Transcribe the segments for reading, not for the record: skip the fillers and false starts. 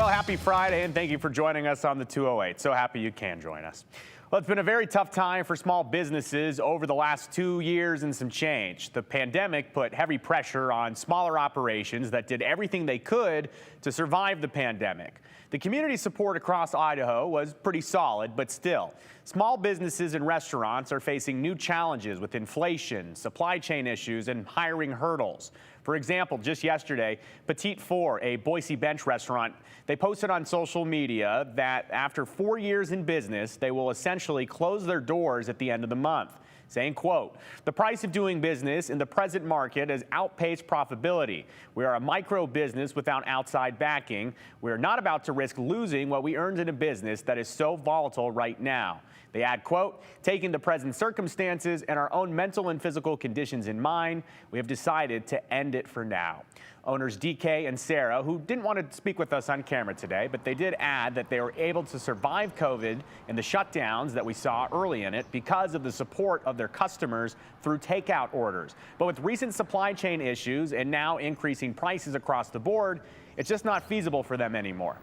Well, happy Friday, and thank you for joining us on the 208. So happy you can join us. Well, it's been a very tough time for small businesses over the last 2 years and some change. The pandemic put heavy pressure on smaller operations that did everything they could to survive the pandemic. The community support across Idaho was pretty solid, but still, small businesses and restaurants are facing new challenges with inflation, supply chain issues, and hiring hurdles. For example, just yesterday, Petite Four, a Boise Bench restaurant, they posted on social media that after 4 years in business, they will essentially close their doors at the end of the month, saying, quote, "The price of doing business in the present market has outpaced profitability. We are a micro business without outside backing. We are not about to risk losing what we earned in a business that is so volatile right now." They add, quote, "Taking the present circumstances and our own mental and physical conditions in mind, we have decided to end it for now." Owners DK and Sarah, who didn't want to speak with us on camera today, but they did add that they were able to survive COVID and the shutdowns that we saw early in it because of the support of their customers through takeout orders. But with recent supply chain issues and now increasing prices across the board, it's just not feasible for them anymore.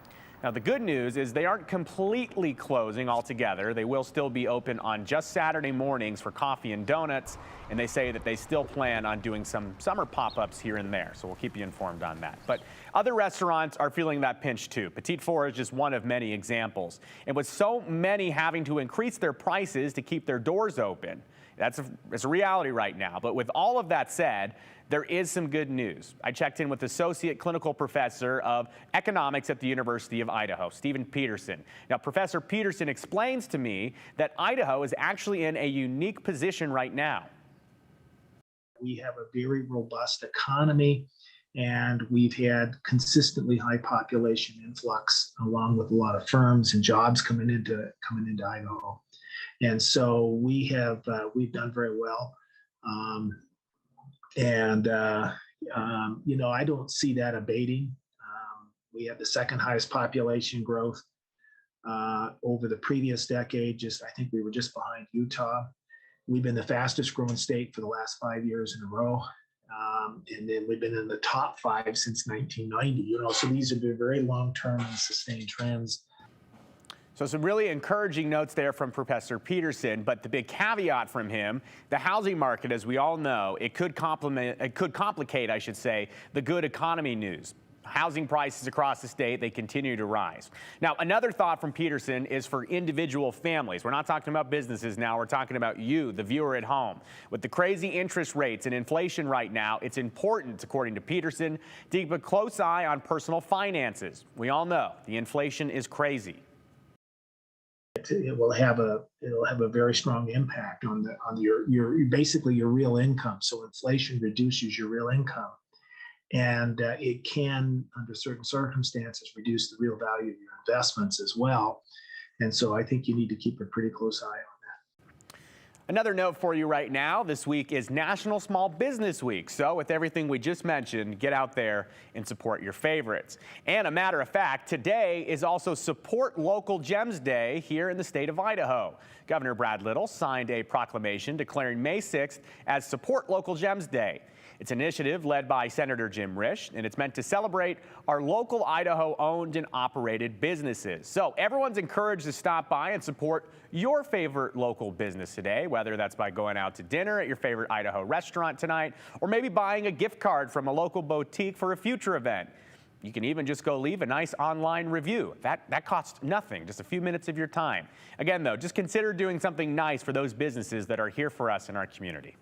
Now, the good news is they aren't completely closing altogether. They will still be open on just Saturday mornings for coffee and donuts, and they say that they still plan on doing some summer pop-ups here and there, so we'll keep you informed on that. But other restaurants are feeling that pinch too. Petite Four is just one of many examples. And with so many having to increase their prices to keep their doors open, it's a reality right now. But with all of that said, there is some good news. I checked in with Associate Clinical Professor of Economics at the University of Idaho, Stephen Peterson. Now, Professor Peterson explains to me that Idaho is actually in a unique position right now. We have a very robust economy, and we've had consistently high population influx, along with a lot of firms and jobs coming into Idaho. And so we've done very well. I don't see that abating. We have the second highest population growth over the previous decade. I think we were just behind Utah. We've been the fastest growing state for the last 5 years in a row. And then we've been in the top 5 since 1990. So these have been very long-term and sustained trends. So some really encouraging notes there from Professor Peterson, but the big caveat from him, the housing market, as we all know, it could complicate, I should say, the good economy news. Housing prices across the state, they continue to rise. Now, another thought from Peterson is for individual families. We're not talking about businesses now, we're talking about you, the viewer at home. With the crazy interest rates and inflation right now, it's important, according to Peterson, to keep a close eye on personal finances. We all know the inflation is crazy. It will have a very strong impact on your basically your real income. So inflation reduces your real income, and it can, under certain circumstances, reduce the real value of your investments as well. And so I think you need to keep a pretty close eye on that. Another note for you right now, this week is National Small Business Week. So with everything we just mentioned, get out there and support your favorites. And a matter of fact, today is also Support Local Gems Day here in the state of Idaho. Governor Brad Little signed a proclamation declaring May 6th as Support Local Gems Day. It's an initiative led by Senator Jim Risch, and it's meant to celebrate our local Idaho-owned and operated businesses. So everyone's encouraged to stop by and support your favorite local business today, whether that's by going out to dinner at your favorite Idaho restaurant tonight, or maybe buying a gift card from a local boutique for a future event. You can even just go leave a nice online review. That costs nothing, just a few minutes of your time. Again, though, just consider doing something nice for those businesses that are here for us in our community.